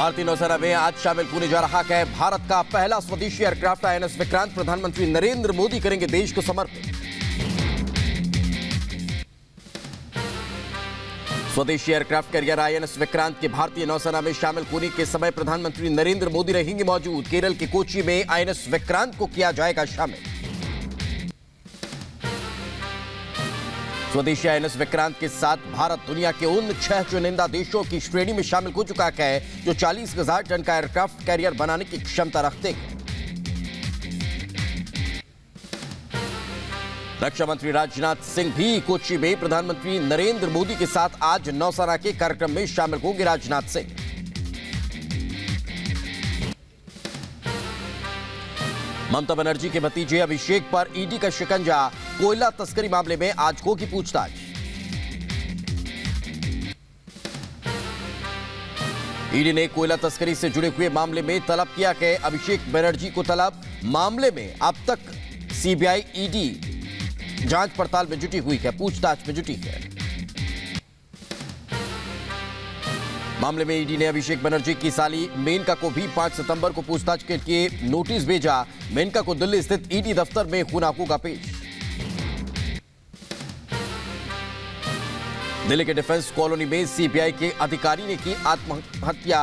भारतीय नौसेना में आज शामिल होने जा रहा है भारत का पहला स्वदेशी एयरक्राफ्ट आईएनएस विक्रांत। प्रधानमंत्री नरेंद्र मोदी करेंगे देश को समर्पित। स्वदेशी एयरक्राफ्ट कैरियर आईएनएस विक्रांत के भारतीय नौसेना में शामिल होने के समय प्रधानमंत्री नरेंद्र मोदी रहेंगे मौजूद। केरल के कोच्चि में आईएनएस विक्रांत को किया जाएगा शामिल। स्वदेशी आईएनएस विक्रांत के साथ भारत दुनिया के उन 6 चुनिंदा देशों की श्रेणी में शामिल हो चुका है जो 40,000 टन का एयरक्राफ्ट कैरियर बनाने की क्षमता रखते हैं। रक्षा मंत्री राजनाथ सिंह भी कोच्चि में प्रधानमंत्री नरेंद्र मोदी के साथ आज नौसेना के कार्यक्रम में शामिल होंगे। राजनाथ सिंह ममता बनर्जी के भतीजे अभिषेक पर ईडी का शिकंजा। कोयला तस्करी मामले में आज होगी पूछताछ। ईडी ने कोयला तस्करी से जुड़े हुए मामले में तलब किया है अभिषेक बनर्जी को तलब। मामले में अब तक सीबीआई ईडी जांच पड़ताल में जुटी हुई है, पूछताछ में जुटी है। मामले में ईडी ने अभिषेक बनर्जी की साली मेनका को भी 5 सितंबर को पूछताछ के लिए नोटिस भेजा। मेनका को दिल्ली स्थित ईडी दफ्तर में होना होगा पेश। दिल्ली के डिफेंस कॉलोनी में सीबीआई के अधिकारी ने की आत्महत्या।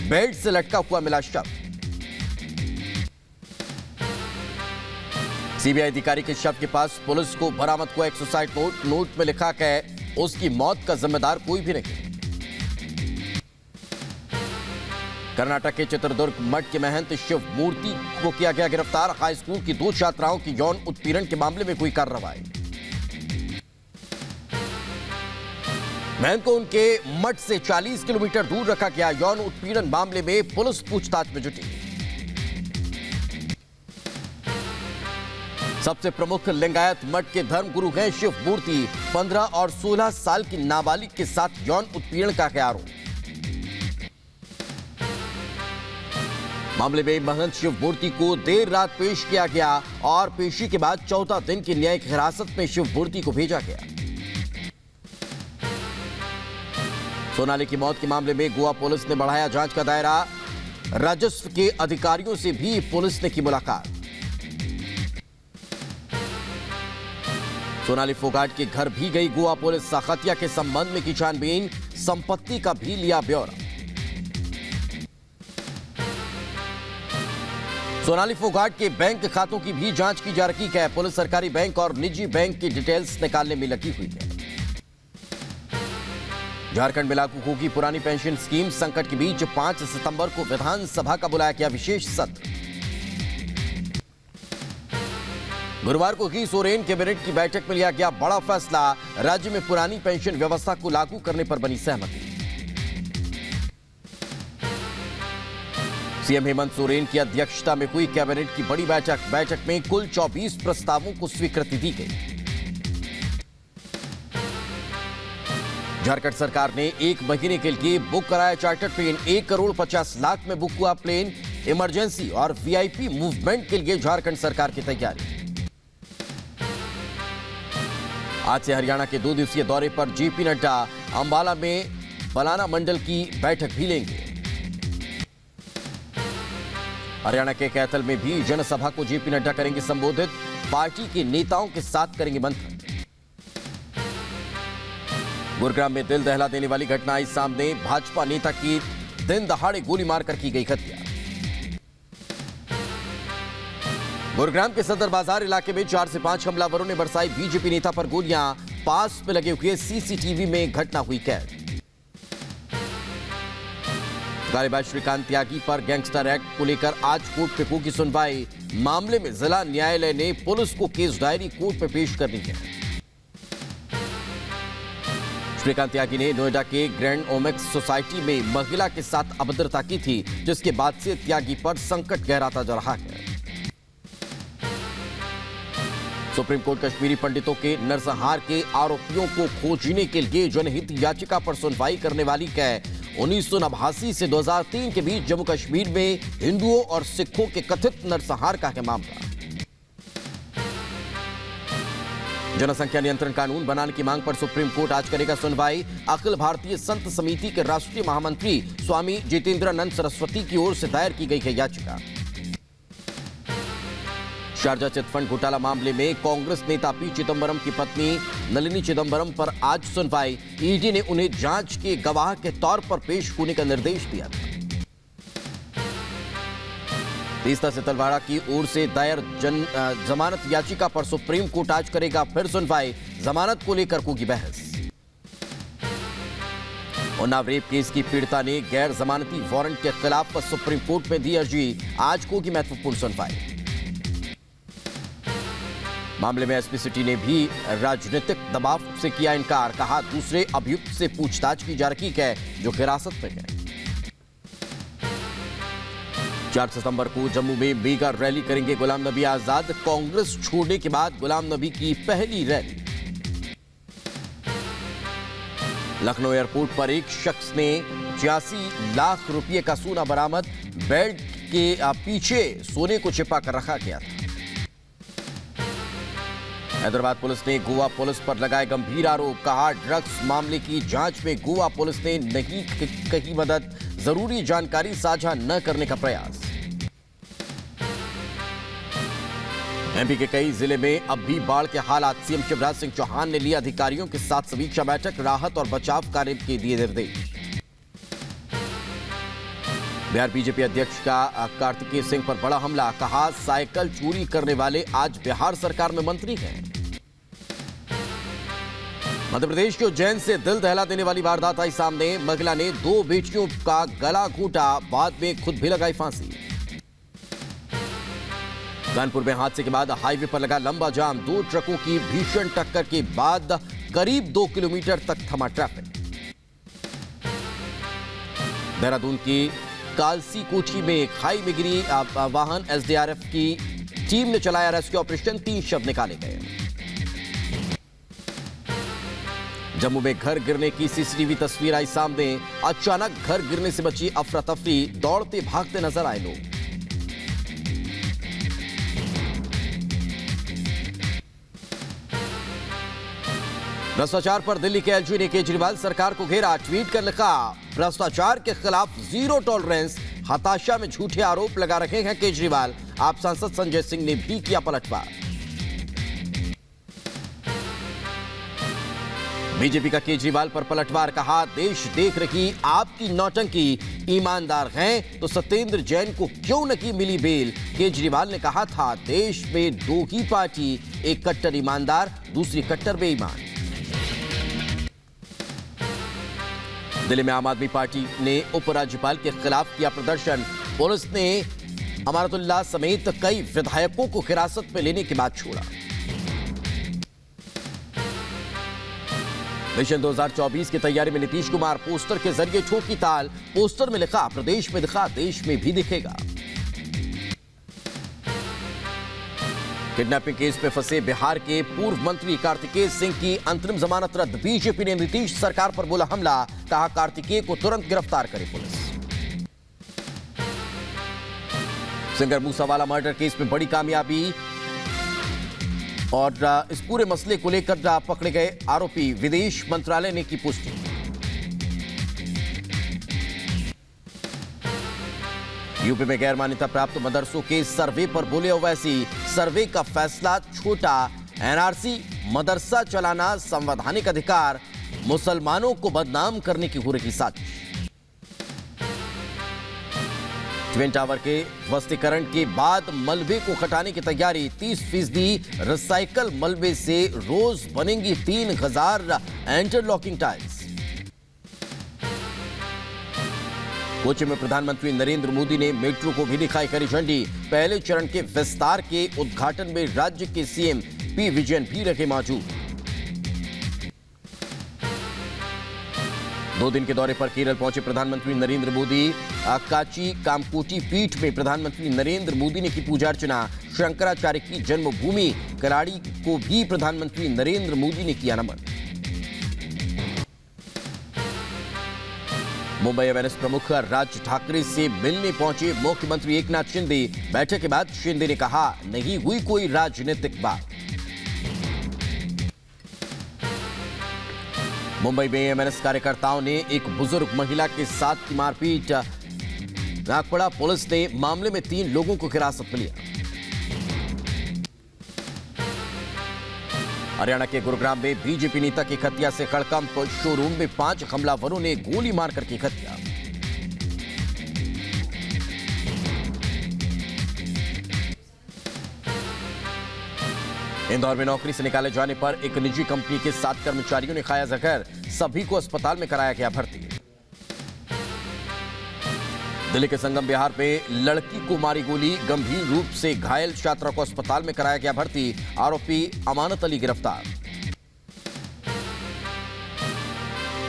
बेल्ट से लटका हुआ मिला शव। सीबीआई अधिकारी के शव के पास पुलिस को बरामद हुआ एक सुसाइड नोट। नोट में लिखा है उसकी मौत का जिम्मेदार कोई भी नहीं। कर्नाटक के चित्रदुर्ग मठ के महंत शिव मूर्ति को किया गया गिरफ्तार। हाई स्कूल की 2 छात्राओं की यौन उत्पीड़न के मामले में हुई कार्रवाई। महंत को उनके मठ से 40 किलोमीटर दूर रखा गया। यौन उत्पीड़न मामले में पुलिस पूछताछ में जुटी। सबसे प्रमुख लिंगायत मठ के धर्मगुरु हैं शिव मूर्ति। 15 और 16 साल की नाबालिग के साथ यौन उत्पीड़न का है आरोप। मामले में महंत शिव मूर्ति को देर रात पेश किया गया और पेशी के बाद 14 दिन की न्यायिक हिरासत में शिव मूर्ति को भेजा गया। सोनाली की मौत के मामले में गोवा पुलिस ने बढ़ाया जांच का दायरा। राजस्व के अधिकारियों से भी पुलिस ने की मुलाकात। सोनाली फोगाट के घर भी गई गोवा पुलिस। साखतिया के संबंध में की छानबीन। संपत्ति का भी लिया ब्यौरा। सोनाली फोगाट के बैंक खातों की भी जांच की जा रही है। पुलिस सरकारी बैंक और निजी बैंक की डिटेल्स निकालने में लगी हुई है। झारखंड में लागू होगी पुरानी पेंशन स्कीम। संकट के बीच 5 सितंबर को विधानसभा का बुलाया गया विशेष सत्र। गुरुवार को ही सोरेन कैबिनेट की बैठक में लिया गया बड़ा फैसला। राज्य में पुरानी पेंशन व्यवस्था को लागू करने पर बनी सहमति। सीएम हेमंत सोरेन की अध्यक्षता में हुई कैबिनेट की बड़ी बैठक में कुल 24 प्रस्तावों को स्वीकृति दी गई। झारखंड सरकार ने 1 महीने के लिए बुक कराया चार्टर प्लेन। 1 करोड़ 50 लाख में बुक हुआ प्लेन। इमरजेंसी और वीआईपी मूवमेंट के लिए झारखंड सरकार की तैयारी। आज से हरियाणा के 2 दिवसीय दौरे पर जेपी नड्डा। अंबाला में बलाना मंडल की बैठक भी लेंगे। हरियाणा के कैथल में भी जनसभा को जेपी नड्डा करेंगे संबोधित। पार्टी के नेताओं के साथ करेंगे मंथन। गुरुग्राम में दिल दहला देने वाली घटना आई सामने। भाजपा नेता की दिन दहाड़े गोली मारकर की गई हत्या। गुरुग्राम के सदर बाजार इलाके में 4 से 5 हमलावरों ने बरसाई बीजेपी नेता पर गोलियां। पास में लगे हुए सीसीटीवी में घटना हुई कैद। गालिबाज श्रीकांत त्यागी पर गैंगस्टर एक्ट को लेकर आज कोर्ट में होगी सुनवाई। मामले में जिला न्यायालय ने पुलिस को केस डायरी कोर्ट में पेश करनी है। श्रीकांत त्यागी ने नोएडा के ग्रैंड ओमेक्स सोसाइटी में महिला के साथ अभद्रता की थी, जिसके बाद से त्यागी पर संकट गहराता जा रहा है। सुप्रीम कोर्ट कश्मीरी पंडितों के नरसंहार के आरोपियों को खोजने के लिए जनहित याचिका पर सुनवाई करने वाली है। 1989 से 2003 के बीच जम्मू कश्मीर में हिंदुओं और सिखों के कथित नरसंहार का है मामला। जनसंख्या नियंत्रण कानून बनाने की मांग पर सुप्रीम कोर्ट आज करेगा सुनवाई। अखिल भारतीय संत समिति के राष्ट्रीय महामंत्री स्वामी जितेंद्रानंद सरस्वती की ओर से दायर की गई है याचिका। शारजा चिटफंड घोटाला मामले में कांग्रेस नेता पी चिदंबरम की पत्नी नलिनी चिदंबरम पर आज सुनवाई। ईडी ने उन्हें जांच के गवाह के तौर पर पेश होने का निर्देश दिया था। तीस्ता से तलवाड़ा की ओर से दायर जमानत याचिका पर सुप्रीम कोर्ट आज करेगा फिर सुनवाई। जमानत को लेकर होगी बहस। उन्नाव रेप केस की पीड़िता ने गैर जमानती वारंट के खिलाफ सुप्रीम कोर्ट में दी अर्जी। आज होगी महत्वपूर्ण सुनवाई। मामले में एसपी सिटी ने भी राजनीतिक दबाव से किया इनकार। कहा दूसरे अभियुक्त से पूछताछ की जा रही है जो हिरासत में है। 4 सितंबर को जम्मू में मेगा रैली करेंगे गुलाम नबी आजाद। कांग्रेस छोड़ने के बाद गुलाम नबी की पहली रैली। लखनऊ एयरपोर्ट पर एक शख्स ने 86 लाख रुपए का सोना बरामद। बेल्ट के पीछे सोने को छिपा कर रखा गया था। हैदराबाद पुलिस ने गोवा पुलिस पर लगाए गंभीर आरोप। कहा ड्रग्स मामले की जांच में गोवा पुलिस ने नहीं कही मदद। जरूरी जानकारी साझा न करने का प्रयास। एमपी के कई जिले में अब भी बाढ़ के हालात। सीएम शिवराज सिंह चौहान ने लिया अधिकारियों के साथ समीक्षा बैठक। राहत और बचाव कार्य के दिए निर्देश। बिहार बीजेपी अध्यक्ष का कार्तिकेय सिंह पर बड़ा हमला। कहा साइकिल चोरी करने वाले आज बिहार सरकार में मंत्री हैं। मध्य प्रदेश के उज्जैन से दिल दहला देने वाली वारदात आई सामने। महिला ने 2 बेटियों का गला घोटा, बाद में खुद भी लगाई फांसी। कानपुर में हादसे के बाद हाईवे पर लगा लंबा जाम। 2 ट्रकों की भीषण टक्कर के बाद करीब 2 किलोमीटर तक थमा ट्रैफिक। देहरादून की कालसी कोठी में खाई में गिरी वाहन। एसडीआरएफ की टीम ने चलाया रेस्क्यू ऑपरेशन। 3 शव निकाले गए। जम्मू में घर गिरने की सीसीटीवी तस्वीर आई सामने। अचानक घर गिरने से बची अफरा तफरी। दौड़ते भागते नजर आए लोग। भ्रष्टाचार पर दिल्ली के एलजी ने केजरीवाल सरकार को घेरा। ट्वीट कर लिखा भ्रष्टाचार के खिलाफ जीरो टॉलरेंस। हताशा में झूठे आरोप लगा रखे हैं केजरीवाल। आप सांसद संजय सिंह ने भी किया पलटवार। बीजेपी का केजरीवाल पर पलटवार। कहा देश देख रही आपकी नौटंकी। ईमानदार हैं तो सत्येंद्र जैन को क्यों नहीं मिली बेल। केजरीवाल ने कहा था देश में 2 ही पार्टी, एक कट्टर ईमानदार, दूसरी कट्टर बेईमान। दिल्ली में आम आदमी पार्टी ने उपराज्यपाल के खिलाफ किया प्रदर्शन। पुलिस ने अमानतुल्लाह समेत कई विधायकों को हिरासत में लेने के बाद छोड़ा। मिशन 2024 की तैयारी में नीतीश कुमार पोस्टर के जरिए ठोकी ताल। पोस्टर में लिखा प्रदेश में दिखा देश में भी दिखेगा। किडनैपिंग केस में फंसे बिहार के पूर्व मंत्री कार्तिकेय सिंह की अंतरिम जमानत रद्द। बीजेपी ने नीतीश सरकार पर बोला हमला। कहा कार्तिकेय को तुरंत गिरफ्तार करे police. Singer Moosewala murder case में बड़ी कामयाबी और इस पूरे मसले को लेकर पकड़े गए आरोपी। विदेश मंत्रालय ने की पुष्टि। यूपी में गैर मान्यता प्राप्त मदरसों के सर्वे पर बोले ओवैसी। सर्वे का फैसला छोटा। एनआरसी मदरसा चलाना संवैधानिक अधिकार। मुसलमानों को बदनाम करने की हो रही साजिश। ट्विन टावर के ध्वस्तीकरण के बाद मलबे को हटाने की तैयारी। 30% रिसाइकल मलबे से रोज बनेंगी 3000 इंटरलॉकिंग टाइल्स। कोच्चि में प्रधानमंत्री नरेंद्र मोदी ने मेट्रो को भी दिखाई हरी झंडी। पहले चरण के विस्तार के उद्घाटन में राज्य के सीएम पी विजयन भी रहे मौजूद। 2 दिन के दौरे पर केरल पहुंचे प्रधानमंत्री नरेंद्र मोदी। काची कामकोटी पीठ में प्रधानमंत्री नरेंद्र मोदी ने की पूजा अर्चना। शंकराचार्य की जन्मभूमि कराड़ी को भी प्रधानमंत्री नरेंद्र मोदी ने किया नमन। मुंबई एमएनएस प्रमुख राज ठाकरे से मिलने पहुंचे मुख्यमंत्री एकनाथ शिंदे। बैठक के बाद शिंदे ने कहा नहीं हुई कोई राजनीतिक बात। मुंबई में एमएनएस कार्यकर्ताओं ने एक बुजुर्ग महिला के साथ की मारपीट। नागपुरा पुलिस ने मामले में 3 लोगों को हिरासत में लिया। हरियाणा के गुरुग्राम में बीजेपी नेता की हत्या से हड़कंप। शोरूम में 5 हमलावरों ने गोली मारकर की हत्या। इंदौर में नौकरी से निकाले जाने पर एक निजी कंपनी के 7 कर्मचारियों ने खाया जहर। सभी को अस्पताल में कराया गया भर्ती। दिल्ली के संगम बिहार में लड़की को मारी गोली। गंभीर रूप से घायल छात्रा को अस्पताल में कराया गया भर्ती। आरोपी अमानत अली गिरफ्तार।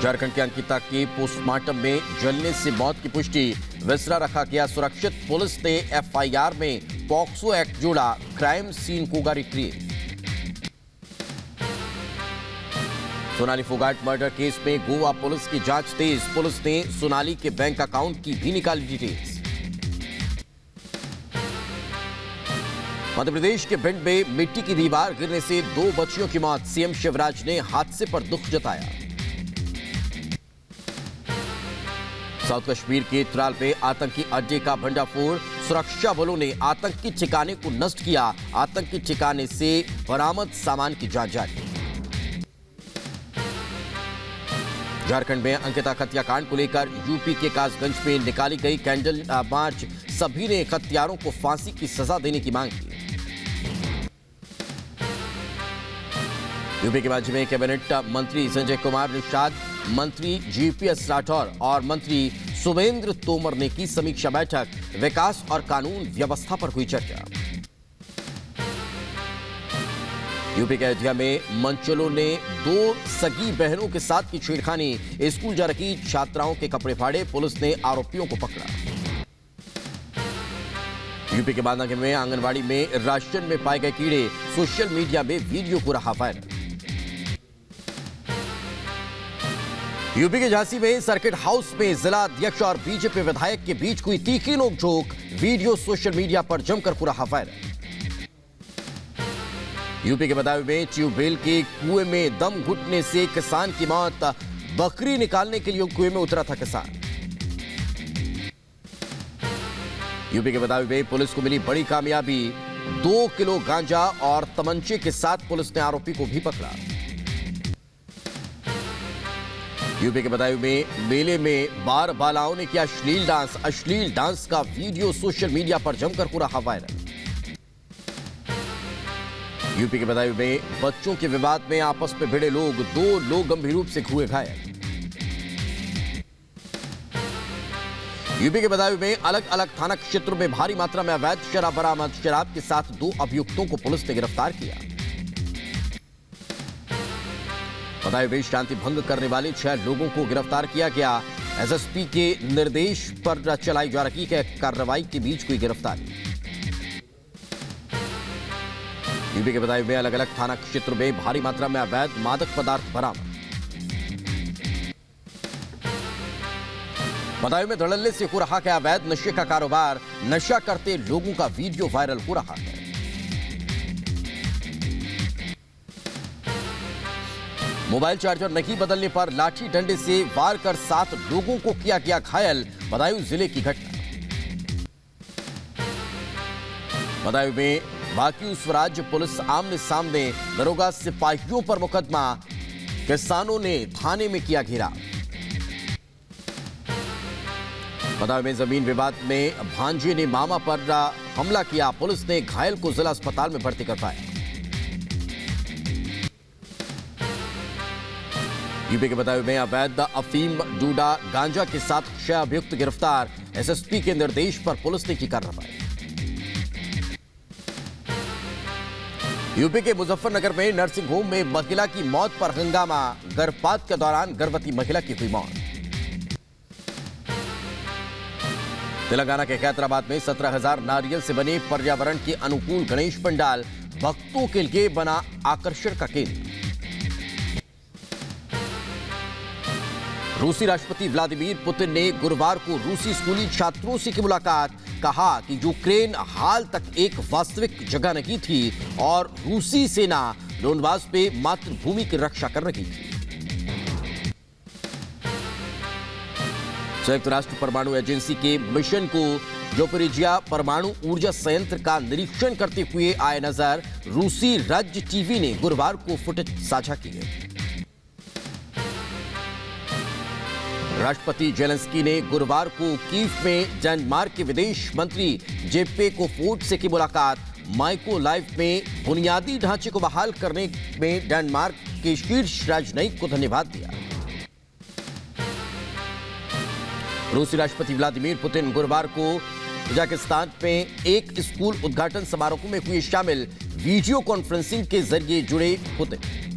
झारखंड के अंकिता की पोस्टमार्टम में जलने से मौत की पुष्टि। विसरा रखा गया सुरक्षित। पुलिस ने एफआईआर में पॉक्सो एक्ट जोड़ा। क्राइम सीन को retrieve. Sonali Phogat murder case में गोवा पुलिस की जांच तेज। पुलिस ने सोनाली के बैंक अकाउंट की भी निकाली डिटेल्स। मध्य प्रदेश के भिंड में मिट्टी की दीवार गिरने से 2 बच्चियों की मौत। सीएम शिवराज ने हादसे पर दुख जताया। साउथ कश्मीर के त्राल पे आतंकी अड्डे का भंडाफोड़। सुरक्षा बलों ने आतंकी ठिकाने को नष्ट किया। आतंकी ठिकाने से बरामद सामान की जांच जारी। झारखंड में अंकिता हत्याकांड को लेकर यूपी के कासगंज में निकाली गई कैंडल मार्च। सभी ने हत्यारों को फांसी की सजा देने की मांग की। यूपी के राज्य में कैबिनेट मंत्री संजय कुमार निषाद, मंत्री जीपीएस राठौर और मंत्री सुवेंद्र तोमर ने की समीक्षा बैठक। विकास और कानून व्यवस्था पर हुई चर्चा। यूपी के अयोध्या में मंचलों ने 2 सगी बहनों के साथ की छेड़खानी। स्कूल जा रही छात्राओं के कपड़े फाड़े। पुलिस ने आरोपियों को पकड़ा। यूपी के बांदा में आंगनवाड़ी में राशन में पाए गए कीड़े। सोशल मीडिया में वीडियो को रहा वायरल। यूपी के झांसी में सर्किट हाउस में जिला अध्यक्ष और बीजेपी विधायक के बीच हुई तीखी नोकझोंक। वीडियो सोशल मीडिया पर जमकर को रहा वायरल। यूपी के बदायूं में ट्यूबवेल के कुएं में दम घुटने से किसान की मौत। बकरी निकालने के लिए कुएं में उतरा था किसान। यूपी के बदायूं में पुलिस को मिली बड़ी कामयाबी। 2 किलो गांजा और तमंचे के साथ पुलिस ने आरोपी को भी पकड़ा। यूपी के बदायूं में मेले में बार बालाओं ने किया अश्लील डांस। अश्लील डांस का वीडियो सोशल मीडिया पर जमकर हो रहा वायरल। यूपी के बदायूं में बच्चों के विवाद में आपस में भिड़े लोग। 2 लोग गंभीर रूप से हुए घायल। यूपी के बदायूं में अलग अलग थाना क्षेत्रों में भारी मात्रा में अवैध शराब बरामद। शराब के साथ 2 अभियुक्तों को पुलिस ने गिरफ्तार किया। बदायूं में शांति भंग करने वाले 6 लोगों को गिरफ्तार किया गया। एसएसपी के निर्देश पर चलाई जा रही कार्रवाई के बीच हुई गिरफ्तारी। यूपी के बदायूं में अलग अलग थाना क्षेत्रों में भारी मात्रा में अवैध मादक पदार्थ बरामद। बदायूं में धड़ल्ले से हो रहा है अवैध नशे का कारोबार। नशा करते लोगों का वीडियो वायरल हो रहा है। मोबाइल चार्जर नहीं बदलने पर लाठी डंडे से वार कर 7 लोगों को किया गया घायल। बदायूं जिले की घटना। बदायूं में बाकी स्वराज्य पुलिस आमने सामने। दरोगा सिपाहियों पर मुकदमा। किसानों ने थाने में किया घेराव। बदायूं में जमीन विवाद में भांजे ने मामा पर हमला किया। पुलिस ने घायल को जिला अस्पताल में भर्ती करवाया। यूपी के बदायूं में अवैध अफीम, डूडा, गांजा के साथ 6 अभियुक्त गिरफ्तार। एसएसपी के निर्देश पर पुलिस ने की कार्रवाई। यूपी के मुजफ्फरनगर में नर्सिंग होम में महिला की मौत पर हंगामा। गर्भपात के दौरान गर्भवती महिला की हुई मौत। तेलंगाना के हैदराबाद में 17,000 नारियल से बने पर्यावरण के अनुकूल गणेश पंडाल भक्तों के लिए बना आकर्षण का केंद्र। रूसी राष्ट्रपति व्लादिमीर पुतिन ने गुरुवार को रूसी स्कूली छात्रों से की मुलाकात। कहा कि यूक्रेन हाल तक एक वास्तविक जगह नहीं थी और रूसी सेना डोनबास पे मातृभूमि की रक्षा कर रही थी। संयुक्त राष्ट्र परमाणु एजेंसी के मिशन को ज़पोरिजिया परमाणु ऊर्जा संयंत्र का निरीक्षण करते हुए आए नजर रूसी राज्य टीवी ने गुरुवार को फुटेज साझा की है। राष्ट्रपति जेलेंस्की ने गुरुवार को कीव में डेनमार्क के विदेश मंत्री जेप्पे कोफोड से की मुलाकात। माइको लाइव में बुनियादी ढांचे को बहाल करने में डेनमार्क के शीर्ष राजनयिक को धन्यवाद दिया। रूसी राष्ट्रपति व्लादिमीर पुतिन गुरुवार को कजाकिस्तान में एक स्कूल उद्घाटन समारोह में हुए शामिल। वीडियो कॉन्फ्रेंसिंग के जरिए जुड़े पुतिन।